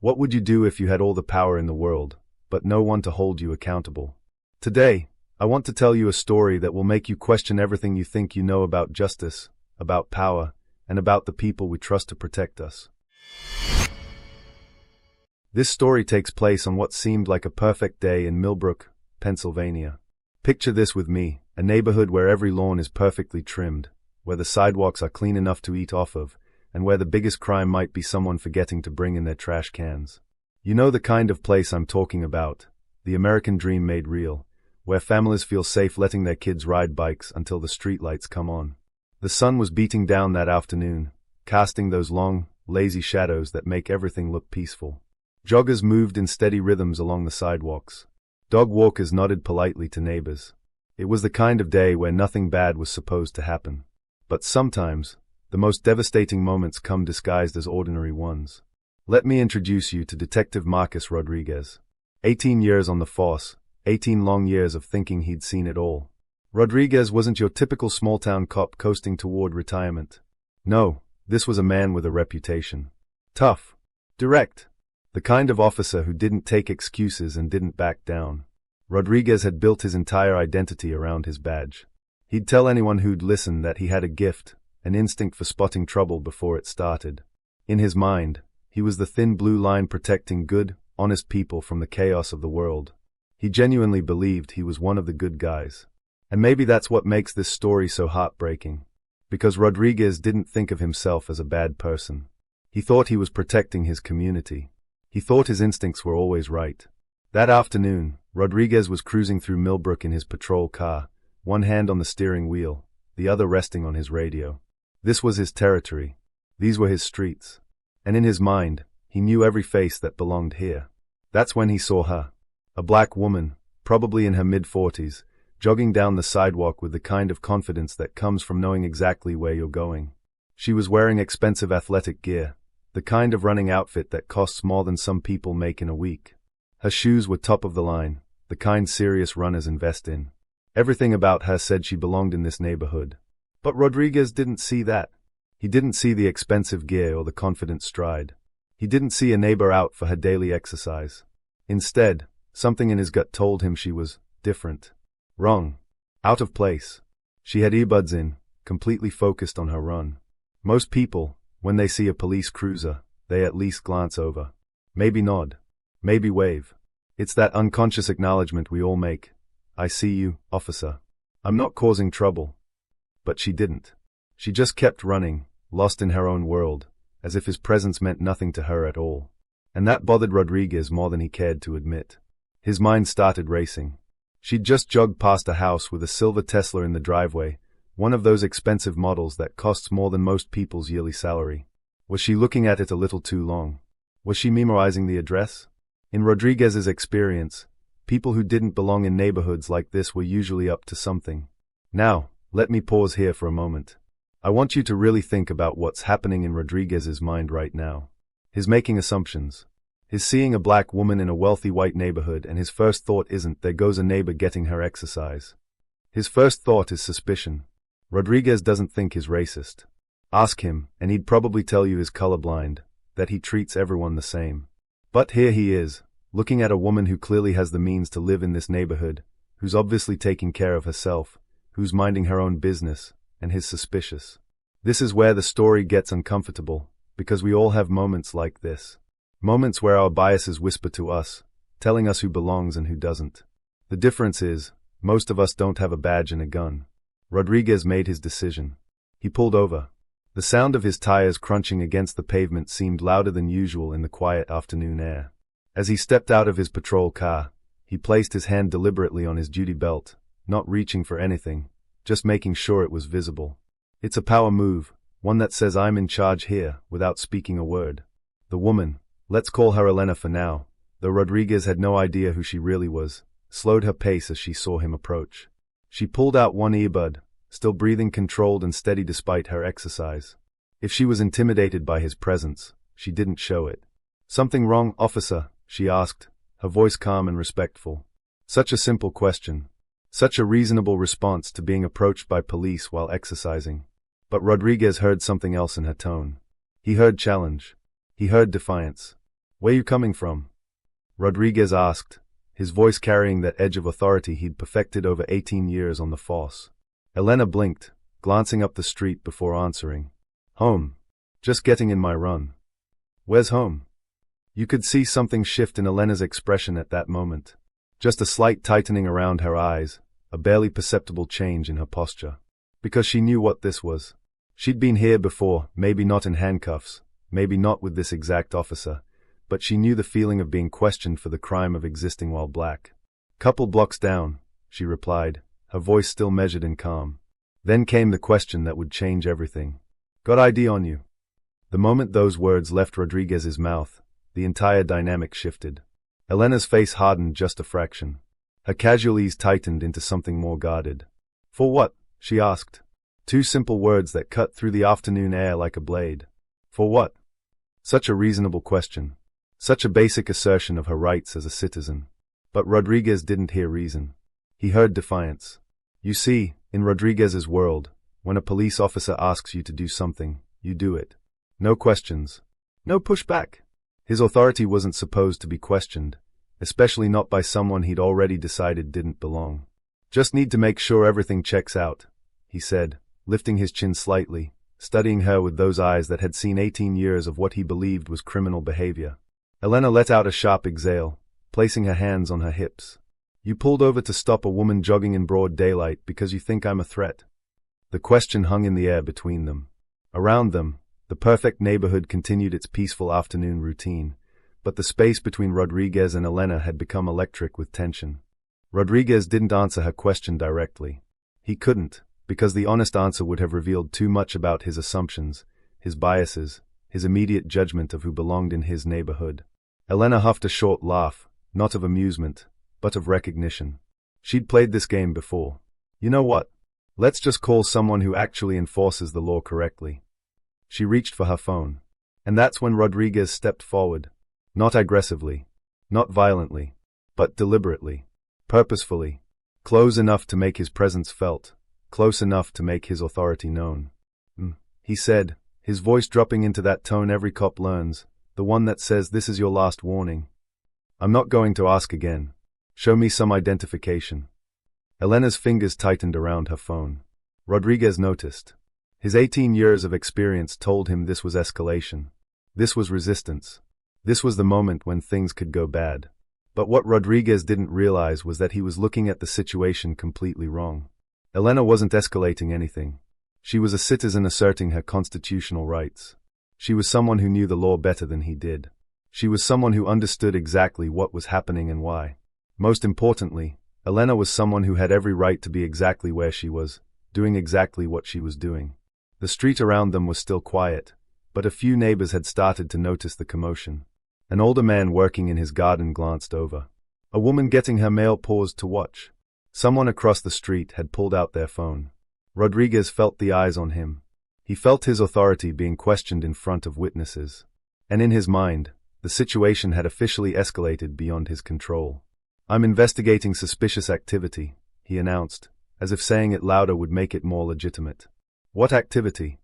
What would you do if you had all the power in the world, but no one to hold you accountable? Today, I want to tell you a story that will make you question everything you think you know about justice, about power, and about the people we trust to protect us. This story takes place on what seemed like a perfect day in Millbrook, Pennsylvania. Picture this with me, a neighborhood where every lawn is perfectly trimmed, where the sidewalks are clean enough to eat off of, and where the biggest crime might be someone forgetting to bring in their trash cans. You know the kind of place I'm talking about, the American dream made real, where families feel safe letting their kids ride bikes until the streetlights come on. The sun was beating down that afternoon, casting those long, lazy shadows that make everything look peaceful. Joggers moved in steady rhythms along the sidewalks. Dog walkers nodded politely to neighbors. It was the kind of day where nothing bad was supposed to happen. But sometimes, the most devastating moments come disguised as ordinary ones. Let me introduce you to Detective Marcus Rodriguez. 18 years on the force, 18 long years of thinking he'd seen it all. Rodriguez wasn't your typical small-town cop coasting toward retirement. No, this was a man with a reputation. Tough. Direct. The kind of officer who didn't take excuses and didn't back down. Rodriguez had built his entire identity around his badge. He'd tell anyone who'd listen that he had a gift, an instinct for spotting trouble before it started. In his mind, he was the thin blue line protecting good, honest people from the chaos of the world. He genuinely believed he was one of the good guys. And maybe that's what makes this story so heartbreaking. Because Rodriguez didn't think of himself as a bad person. He thought he was protecting his community. He thought his instincts were always right. That afternoon, Rodriguez was cruising through Millbrook in his patrol car, one hand on the steering wheel, the other resting on his radio. This was his territory. These were his streets. And in his mind, he knew every face that belonged here. That's when he saw her. A black woman, probably in her mid-40s, jogging down the sidewalk with the kind of confidence that comes from knowing exactly where you're going. She was wearing expensive athletic gear, the kind of running outfit that costs more than some people make in a week. Her shoes were top of the line, the kind serious runners invest in. Everything about her said she belonged in this neighborhood. But Rodriguez didn't see that. He didn't see the expensive gear or the confident stride. He didn't see a neighbor out for her daily exercise. Instead, something in his gut told him she was different. Wrong. Out of place. She had earbuds in, completely focused on her run. Most people, when they see a police cruiser, they at least glance over. Maybe nod. Maybe wave. It's that unconscious acknowledgement we all make. I see you, officer. I'm not causing trouble. But she didn't. She just kept running, lost in her own world, as if his presence meant nothing to her at all. And that bothered Rodriguez more than he cared to admit. His mind started racing. She'd just jogged past a house with a silver Tesla in the driveway, one of those expensive models that costs more than most people's yearly salary. Was she looking at it a little too long? Was she memorizing the address? In Rodriguez's experience, people who didn't belong in neighborhoods like this were usually up to something. Now, let me pause here for a moment. I want you to really think about what's happening in Rodriguez's mind right now. He's making assumptions. He's seeing a black woman in a wealthy white neighborhood and his first thought isn't, there goes a neighbor getting her exercise. His first thought is suspicion. Rodriguez doesn't think he's racist. Ask him, and he'd probably tell you he's colorblind, that he treats everyone the same. But here he is, looking at a woman who clearly has the means to live in this neighborhood, who's obviously taking care of herself, who's minding her own business, and he's suspicious. This is where the story gets uncomfortable, because we all have moments like this. Moments where our biases whisper to us, telling us who belongs and who doesn't. The difference is, most of us don't have a badge and a gun. Rodriguez made his decision. He pulled over. The sound of his tires crunching against the pavement seemed louder than usual in the quiet afternoon air. As he stepped out of his patrol car, he placed his hand deliberately on his duty belt, not reaching for anything, just making sure it was visible. It's a power move, one that says I'm in charge here, without speaking a word. The woman, let's call her Elena for now, though Rodriguez had no idea who she really was, slowed her pace as she saw him approach. She pulled out one earbud, still breathing controlled and steady despite her exercise. If she was intimidated by his presence, she didn't show it. Something wrong, officer? She asked, her voice calm and respectful. Such a simple question. Such a reasonable response to being approached by police while exercising. But Rodriguez heard something else in her tone. He heard challenge. He heard defiance. Where you coming from? Rodriguez asked, his voice carrying that edge of authority he'd perfected over 18 years on the force. Elena blinked, glancing up the street before answering. Home. Just getting in my run. Where's home? You could see something shift in Elena's expression at that moment. Just a slight tightening around her eyes, a barely perceptible change in her posture. Because she knew what this was. She'd been here before, maybe not in handcuffs, maybe not with this exact officer, but she knew the feeling of being questioned for the crime of existing while black. Couple blocks down, she replied, her voice still measured and calm. Then came the question that would change everything. Got ID on you? The moment those words left Rodriguez's mouth, the entire dynamic shifted. Elena's face hardened just a fraction. Her casual ease tightened into something more guarded. For what? She asked. Two simple words that cut through the afternoon air like a blade. For what? Such a reasonable question. Such a basic assertion of her rights as a citizen. But Rodriguez didn't hear reason. He heard defiance. You see, in Rodriguez's world, when a police officer asks you to do something, you do it. No questions. No pushback. His authority wasn't supposed to be questioned, especially not by someone he'd already decided didn't belong. Just need to make sure everything checks out, he said, lifting his chin slightly, studying her with those eyes that had seen 18 years of what he believed was criminal behavior. Elena let out a sharp exhale, placing her hands on her hips. You pulled over to stop a woman jogging in broad daylight because you think I'm a threat? The question hung in the air between them. Around them, the perfect neighborhood continued its peaceful afternoon routine, but the space between Rodriguez and Elena had become electric with tension. Rodriguez didn't answer her question directly. He couldn't, because the honest answer would have revealed too much about his assumptions, his biases, his immediate judgment of who belonged in his neighborhood. Elena huffed a short laugh, not of amusement, but of recognition. She'd played this game before. You know what? Let's just call someone who actually enforces the law correctly. She reached for her phone. And that's when Rodriguez stepped forward. Not aggressively, not violently, but deliberately, purposefully, close enough to make his presence felt, close enough to make his authority known. He said, his voice dropping into that tone every cop learns, the one that says this is your last warning. I'm not going to ask again. Show me some identification. Elena's fingers tightened around her phone. Rodriguez noticed. His 18 years of experience told him this was escalation. This was resistance. This was the moment when things could go bad. But what Rodriguez didn't realize was that he was looking at the situation completely wrong. Elena wasn't escalating anything. She was a citizen asserting her constitutional rights. She was someone who knew the law better than he did. She was someone who understood exactly what was happening and why. Most importantly, Elena was someone who had every right to be exactly where she was, doing exactly what she was doing. The street around them was still quiet, but a few neighbors had started to notice the commotion. An older man working in his garden glanced over. A woman getting her mail paused to watch. Someone across the street had pulled out their phone. Rodriguez felt the eyes on him. He felt his authority being questioned in front of witnesses. And in his mind, the situation had officially escalated beyond his control. I'm investigating suspicious activity, he announced, as if saying it louder would make it more legitimate. What activity?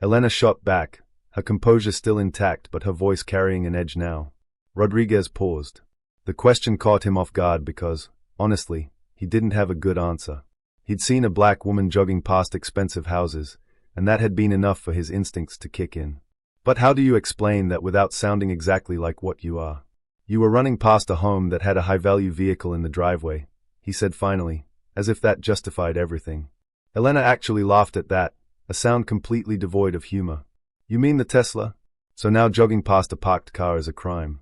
Elena shot back, her composure still intact but her voice carrying an edge now. Rodriguez paused. The question caught him off guard because, honestly, he didn't have a good answer. He'd seen a black woman jogging past expensive houses, and that had been enough for his instincts to kick in. But how do you explain that without sounding exactly like what you are? You were running past a home that had a high-value vehicle in the driveway, he said finally, as if that justified everything. Elena actually laughed at that, a sound completely devoid of humor. You mean the Tesla? So now jogging past a parked car is a crime.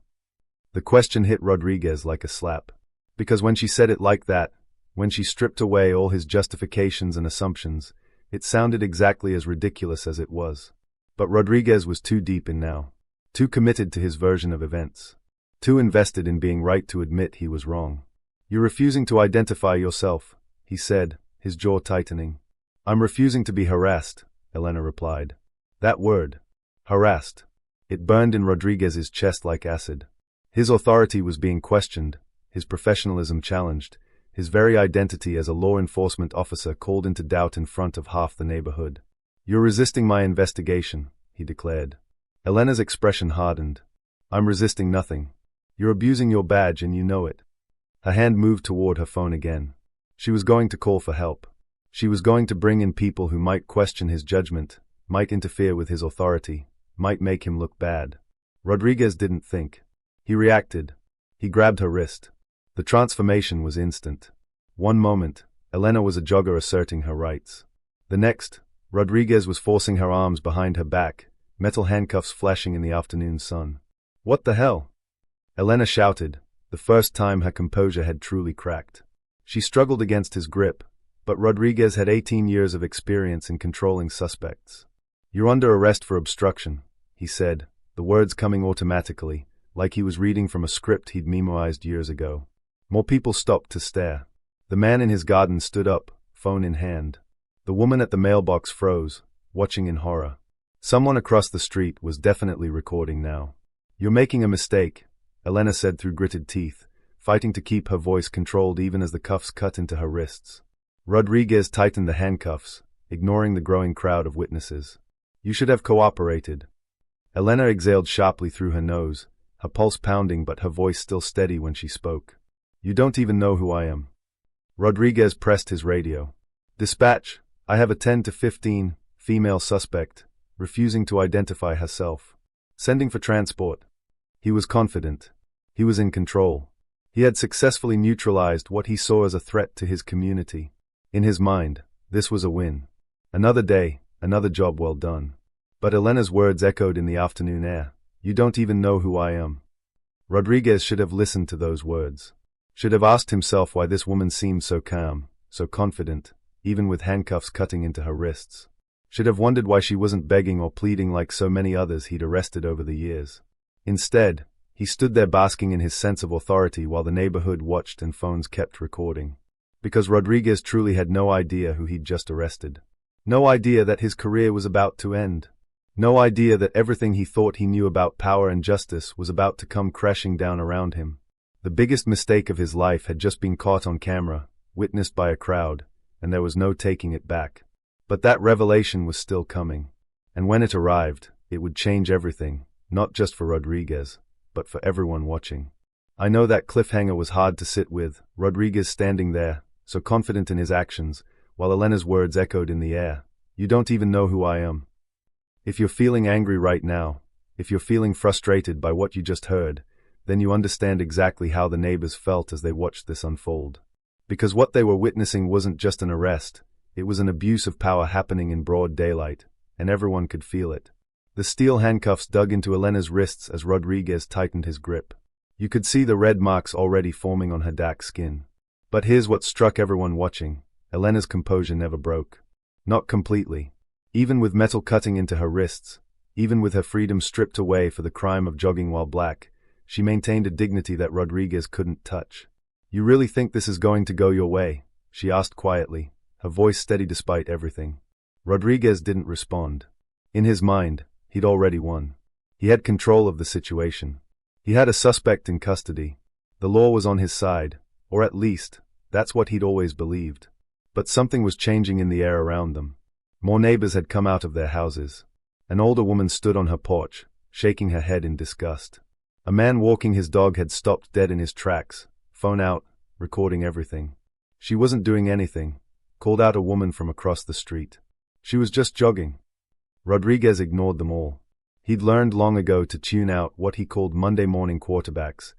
The question hit Rodriguez like a slap. Because when she said it like that, when she stripped away all his justifications and assumptions, it sounded exactly as ridiculous as it was. But Rodriguez was too deep in now. Too committed to his version of events. Too invested in being right to admit he was wrong. You're refusing to identify yourself, he said, his jaw tightening. I'm refusing to be harassed, Elena replied. That word. Harassed. It burned in Rodriguez's chest like acid. His authority was being questioned, his professionalism challenged, his very identity as a law enforcement officer called into doubt in front of half the neighborhood. You're resisting my investigation, he declared. Elena's expression hardened. I'm resisting nothing. You're abusing your badge and you know it. Her hand moved toward her phone again. She was going to call for help. She was going to bring in people who might question his judgment, might interfere with his authority, might make him look bad. Rodriguez didn't think. He reacted. He grabbed her wrist. The transformation was instant. One moment, Elena was a jogger asserting her rights. The next, Rodriguez was forcing her arms behind her back, metal handcuffs flashing in the afternoon sun. What the hell? Elena shouted, the first time her composure had truly cracked. She struggled against his grip, but Rodriguez had 18 years of experience in controlling suspects. You're under arrest for obstruction, he said, the words coming automatically, like he was reading from a script he'd memorized years ago. More people stopped to stare. The man in his garden stood up, phone in hand. The woman at the mailbox froze, watching in horror. Someone across the street was definitely recording now. You're making a mistake, Elena said through gritted teeth, fighting to keep her voice controlled even as the cuffs cut into her wrists. Rodriguez tightened the handcuffs, ignoring the growing crowd of witnesses. You should have cooperated. Elena exhaled sharply through her nose, her pulse pounding but her voice still steady when she spoke. You don't even know who I am. Rodriguez pressed his radio. Dispatch, I have a 10 to 15, female suspect, refusing to identify herself. Sending for transport. He was confident. He was in control. He had successfully neutralized what he saw as a threat to his community. In his mind, this was a win. Another day, another job well done. But Elena's words echoed in the afternoon air. You don't even know who I am. Rodriguez should have listened to those words. Should have asked himself why this woman seemed so calm, so confident, even with handcuffs cutting into her wrists. Should have wondered why she wasn't begging or pleading like so many others he'd arrested over the years. Instead, he stood there basking in his sense of authority while the neighborhood watched and phones kept recording. Because Rodriguez truly had no idea who he'd just arrested. No idea that his career was about to end. No idea that everything he thought he knew about power and justice was about to come crashing down around him. The biggest mistake of his life had just been caught on camera, witnessed by a crowd, and there was no taking it back. But that revelation was still coming. And when it arrived, it would change everything, not just for Rodriguez, but for everyone watching. I know that cliffhanger was hard to sit with, Rodriguez standing there, so confident in his actions, while Elena's words echoed in the air. You don't even know who I am. If you're feeling angry right now, if you're feeling frustrated by what you just heard, then you understand exactly how the neighbors felt as they watched this unfold. Because what they were witnessing wasn't just an arrest, it was an abuse of power happening in broad daylight, and everyone could feel it. The steel handcuffs dug into Elena's wrists as Rodriguez tightened his grip. You could see the red marks already forming on her dark skin. But here's what struck everyone watching. Elena's composure never broke. Not completely. Even with metal cutting into her wrists, even with her freedom stripped away for the crime of jogging while black, she maintained a dignity that Rodriguez couldn't touch. You really think this is going to go your way? She asked quietly, her voice steady despite everything. Rodriguez didn't respond. In his mind, he'd already won. He had control of the situation. He had a suspect in custody. The law was on his side, or at least, that's what he'd always believed. But something was changing in the air around them. More neighbors had come out of their houses. An older woman stood on her porch, shaking her head in disgust. A man walking his dog had stopped dead in his tracks, phone out, recording everything. She wasn't doing anything, called out a woman from across the street. She was just jogging. Rodriguez ignored them all. He'd learned long ago to tune out what he called Monday morning quarterbacks,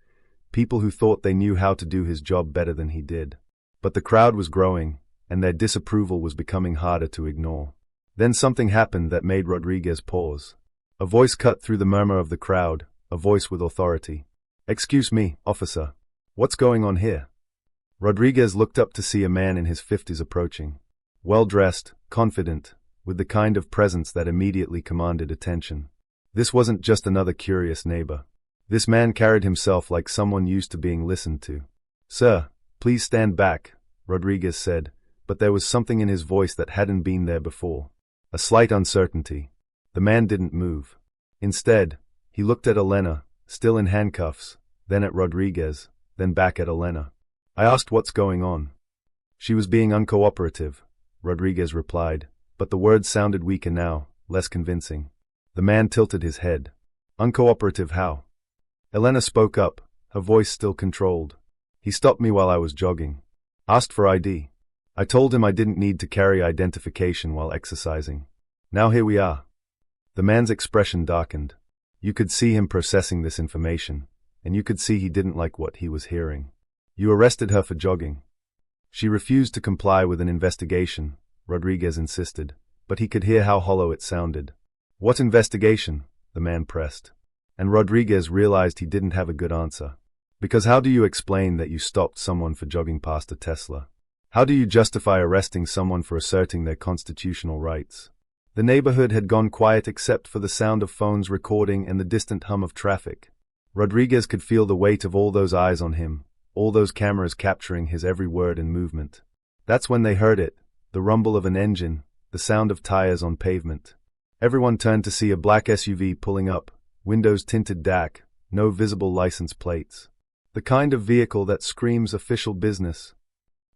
people who thought they knew how to do his job better than he did. But the crowd was growing, and their disapproval was becoming harder to ignore. Then something happened that made Rodriguez pause. A voice cut through the murmur of the crowd, a voice with authority. Excuse me, officer. What's going on here? Rodriguez looked up to see a man in his 50s approaching. Well-dressed, confident, with the kind of presence that immediately commanded attention. This wasn't just another curious neighbor. This man carried himself like someone used to being listened to. Sir, please stand back, Rodriguez said, but there was something in his voice that hadn't been there before. A slight uncertainty. The man didn't move. Instead, he looked at Elena, still in handcuffs, then at Rodriguez, then back at Elena. I asked what's going on. She was being uncooperative, Rodriguez replied, but the words sounded weaker now, less convincing. The man tilted his head. Uncooperative how? Elena spoke up, her voice still controlled. He stopped me while I was jogging. Asked for ID. I told him I didn't need to carry identification while exercising. Now here we are. The man's expression darkened. You could see him processing this information, and you could see he didn't like what he was hearing. You arrested her for jogging. She refused to comply with an investigation, Rodriguez insisted, but he could hear how hollow it sounded. What investigation? The man pressed. And Rodriguez realized he didn't have a good answer. Because how do you explain that you stopped someone for jogging past a Tesla? How do you justify arresting someone for asserting their constitutional rights? The neighborhood had gone quiet except for the sound of phones recording and the distant hum of traffic. Rodriguez could feel the weight of all those eyes on him, all those cameras capturing his every word and movement. That's when they heard it, the rumble of an engine, the sound of tires on pavement. Everyone turned to see a black SUV pulling up, windows tinted dark, no visible license plates. The kind of vehicle that screams official business.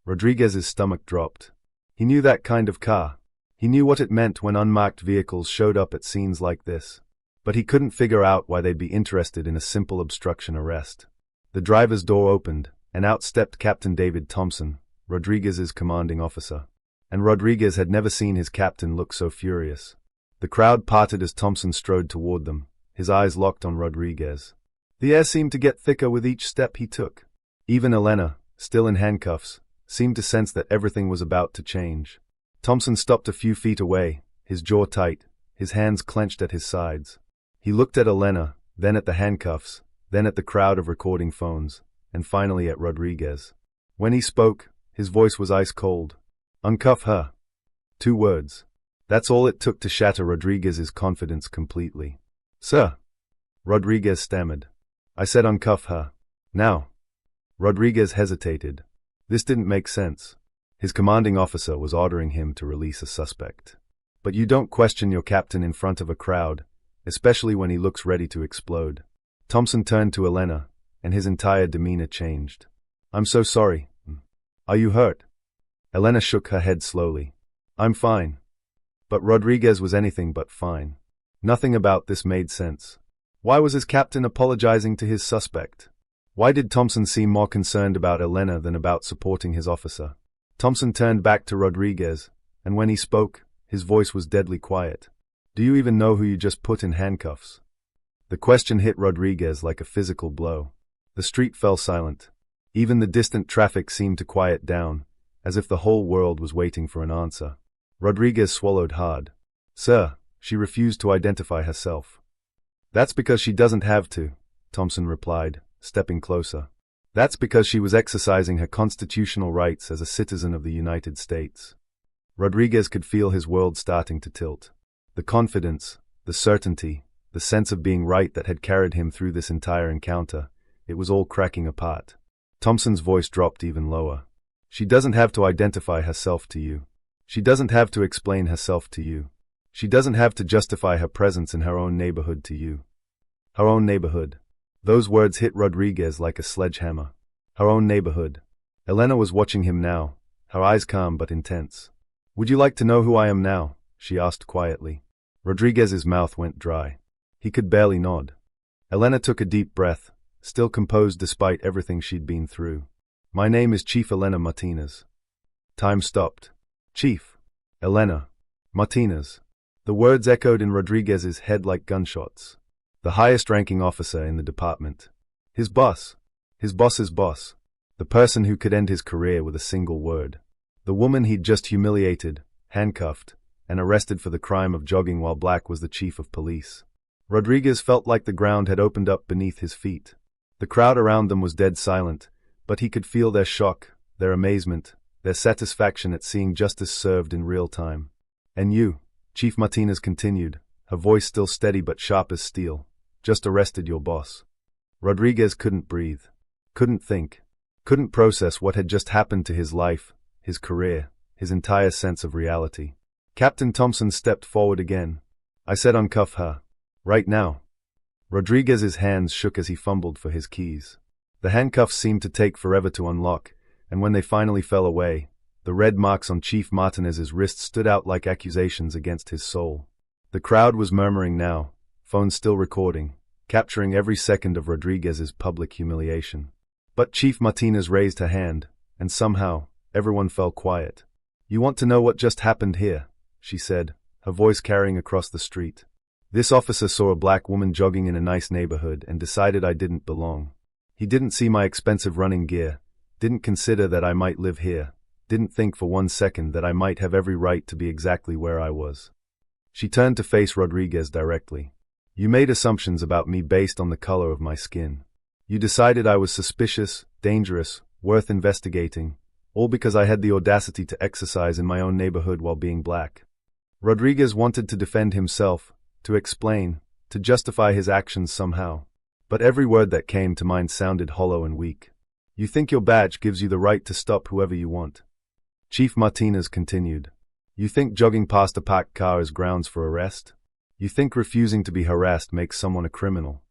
Rodriguez's stomach dropped. He knew that kind of car. He knew what it meant when unmarked vehicles showed up at scenes like this. But he couldn't figure out why they'd be interested in a simple obstruction arrest. The driver's door opened, and out stepped Captain David Thompson, Rodriguez's commanding officer. And Rodriguez had never seen his captain look so furious. The crowd parted as Thompson strode toward them, his eyes locked on Rodriguez. The air seemed to get thicker with each step he took. Even Elena, still in handcuffs, seemed to sense that everything was about to change. Thompson stopped a few feet away, his jaw tight, his hands clenched at his sides. He looked at Elena, then at the handcuffs, then at the crowd of recording phones, and finally at Rodriguez. When he spoke, his voice was ice cold. Uncuff her. 2 words. That's all it took to shatter Rodriguez's confidence completely. Sir. Rodriguez stammered. I said uncuff her. Now. Rodriguez hesitated. This didn't make sense. His commanding officer was ordering him to release a suspect. But you don't question your captain in front of a crowd, especially when he looks ready to explode. Thompson turned to Elena, and his entire demeanor changed. I'm so sorry. Are you hurt? Elena shook her head slowly. I'm fine. But Rodriguez was anything but fine. Nothing about this made sense. Why was his captain apologizing to his suspect? Why did Thompson seem more concerned about Elena than about supporting his officer? Thompson turned back to Rodriguez, and when he spoke, his voice was deadly quiet. Do you even know who you just put in handcuffs? The question hit Rodriguez like a physical blow. The street fell silent. Even the distant traffic seemed to quiet down, as if the whole world was waiting for an answer. Rodriguez swallowed hard. Sir, she refused to identify herself. That's because she doesn't have to, Thompson replied, stepping closer. That's because she was exercising her constitutional rights as a citizen of the United States. Rodriguez could feel his world starting to tilt. The confidence, the certainty, the sense of being right that had carried him through this entire encounter, it was all cracking apart. Thompson's voice dropped even lower. She doesn't have to identify herself to you. She doesn't have to explain herself to you. She doesn't have to justify her presence in her own neighborhood to you. Her own neighborhood. Those words hit Rodriguez like a sledgehammer. Her own neighborhood. Elena was watching him now, her eyes calm but intense. Would you like to know who I am now? She asked quietly. Rodriguez's mouth went dry. He could barely nod. Elena took a deep breath, still composed despite everything she'd been through. My name is Chief Elena Martinez. Time stopped. Chief. Elena. Martinez. The words echoed in Rodriguez's head like gunshots. The highest-ranking officer in the department. His boss. His boss's boss. The person who could end his career with a single word. The woman he'd just humiliated, handcuffed, and arrested for the crime of jogging while black was the chief of police. Rodriguez felt like the ground had opened up beneath his feet. The crowd around them was dead silent, but he could feel their shock, their amazement, their satisfaction at seeing justice served in real time. And you, Chief Martinez continued, her voice still steady but sharp as steel, just arrested your boss. Rodriguez couldn't breathe, couldn't think, couldn't process what had just happened to his life, his career, his entire sense of reality. Captain Thompson stepped forward again. I said uncuff her. Right now. Rodriguez's hands shook as he fumbled for his keys. The handcuffs seemed to take forever to unlock, and when they finally fell away, the red marks on Chief Martinez's wrists stood out like accusations against his soul. The crowd was murmuring now, phones still recording, capturing every second of Rodriguez's public humiliation. But Chief Martinez raised her hand, and somehow, everyone fell quiet. "You want to know what just happened here?" she said, her voice carrying across the street. "This officer saw a black woman jogging in a nice neighborhood and decided I didn't belong. He didn't see my expensive running gear, didn't consider that I might live here, didn't think for 1 second that I might have every right to be exactly where I was." She turned to face Rodriguez directly. "You made assumptions about me based on the color of my skin. You decided I was suspicious, dangerous, worth investigating, all because I had the audacity to exercise in my own neighborhood while being black." Rodriguez wanted to defend himself, to explain, to justify his actions somehow. But every word that came to mind sounded hollow and weak. "You think your badge gives you the right to stop whoever you want?" Chief Martinez continued. "You think jogging past a parked car is grounds for arrest? You think refusing to be harassed makes someone a criminal?"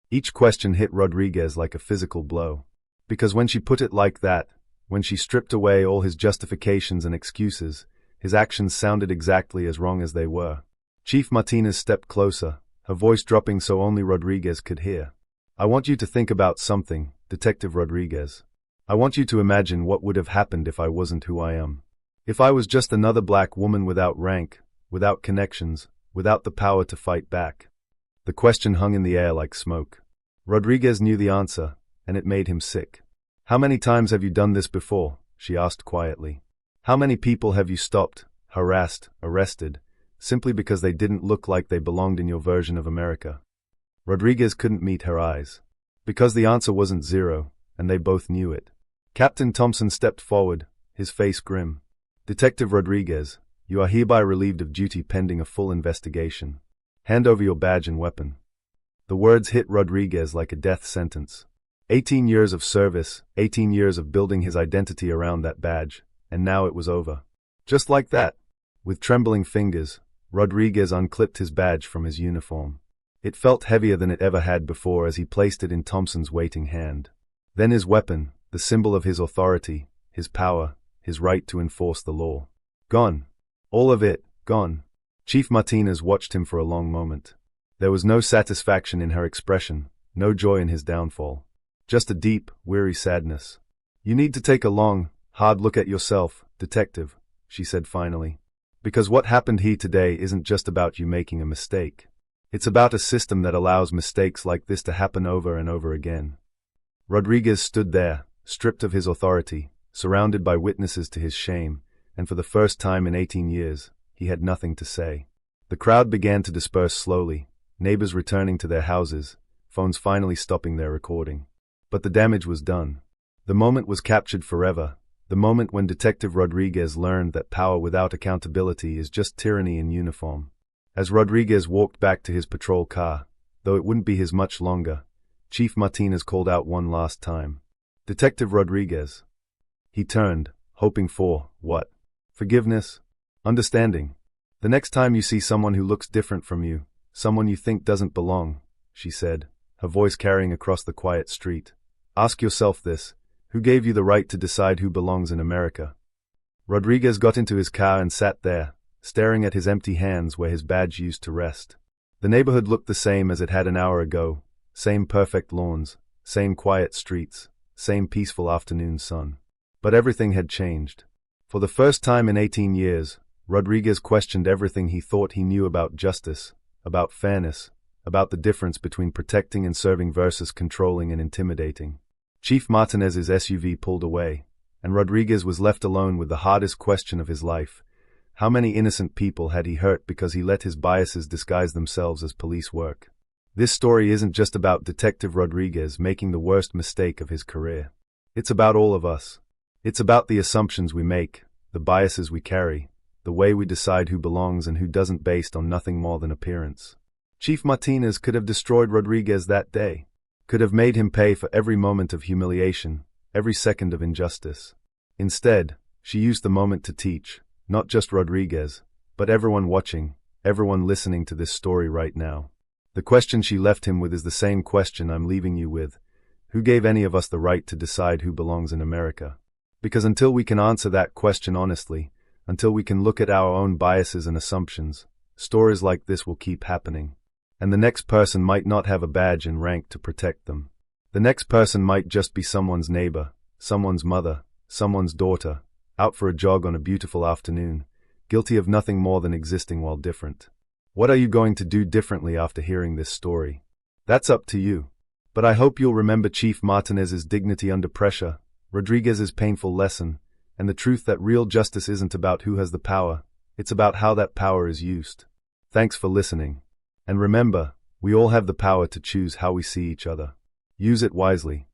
Each question hit Rodriguez like a physical blow. Because when she put it like that, when she stripped away all his justifications and excuses, his actions sounded exactly as wrong as they were. Chief Martinez stepped closer, her voice dropping so only Rodriguez could hear. "I want you to think about something, Detective Rodriguez. I want you to imagine what would have happened if I wasn't who I am. If I was just another black woman without rank, without connections, without the power to fight back." The question hung in the air like smoke. Rodriguez knew the answer, and it made him sick. "How many times have you done this before?" she asked quietly. "How many people have you stopped, harassed, arrested, simply because they didn't look like they belonged in your version of America?" Rodriguez couldn't meet her eyes. Because the answer wasn't zero, and they both knew it. Captain Thompson stepped forward, his face grim. "Detective Rodriguez, you are hereby relieved of duty pending a full investigation. Hand over your badge and weapon." The words hit Rodriguez like a death sentence. 18 years of service, 18 years of building his identity around that badge, and now it was over. Just like that. With trembling fingers, Rodriguez unclipped his badge from his uniform. It felt heavier than it ever had before as he placed it in Thompson's waiting hand. Then his weapon, the symbol of his authority, his power, his right to enforce the law. Gone. All of it, gone. Chief Martinez watched him for a long moment. There was no satisfaction in her expression, no joy in his downfall. Just a deep, weary sadness. "You need to take a long, hard look at yourself, detective," she said finally. "Because what happened here today isn't just about you making a mistake. It's about a system that allows mistakes like this to happen over and over again." Rodriguez stood there, stripped of his authority, surrounded by witnesses to his shame, and for the first time in 18 years, he had nothing to say. The crowd began to disperse slowly, neighbors returning to their houses, phones finally stopping their recording. But the damage was done. The moment was captured forever, the moment when Detective Rodriguez learned that power without accountability is just tyranny in uniform. As Rodriguez walked back to his patrol car, though it wouldn't be his much longer, Chief Martinez called out one last time. "Detective Rodriguez." He turned, hoping for, what? Forgiveness? Understanding. "The next time you see someone who looks different from you, someone you think doesn't belong," she said, her voice carrying across the quiet street, "ask yourself this: who gave you the right to decide who belongs in America?" Rodriguez got into his car and sat there, staring at his empty hands where his badge used to rest. The neighborhood looked the same as it had an hour ago, same perfect lawns, same quiet streets, same peaceful afternoon sun. But everything had changed. For the first time in 18 years, Rodriguez questioned everything he thought he knew about justice, about fairness, about the difference between protecting and serving versus controlling and intimidating. Chief Martinez's SUV pulled away, and Rodriguez was left alone with the hardest question of his life. How many innocent people had he hurt because he let his biases disguise themselves as police work? This story isn't just about Detective Rodriguez making the worst mistake of his career. It's about all of us. It's about the assumptions we make, the biases we carry, the way we decide who belongs and who doesn't based on nothing more than appearance. Chief Martinez could have destroyed Rodriguez that day, could have made him pay for every moment of humiliation, every second of injustice. Instead, she used the moment to teach, not just Rodriguez, but everyone watching, everyone listening to this story right now. The question she left him with is the same question I'm leaving you with. Who gave any of us the right to decide who belongs in America? Because until we can answer that question honestly, until we can look at our own biases and assumptions, stories like this will keep happening. And the next person might not have a badge and rank to protect them. The next person might just be someone's neighbor, someone's mother, someone's daughter, out for a jog on a beautiful afternoon, guilty of nothing more than existing while different. What are you going to do differently after hearing this story? That's up to you. But I hope you'll remember Chief Martinez's dignity under pressure, Rodriguez's painful lesson, and the truth that real justice isn't about who has the power, it's about how that power is used. Thanks for listening. And remember, we all have the power to choose how we see each other. Use it wisely.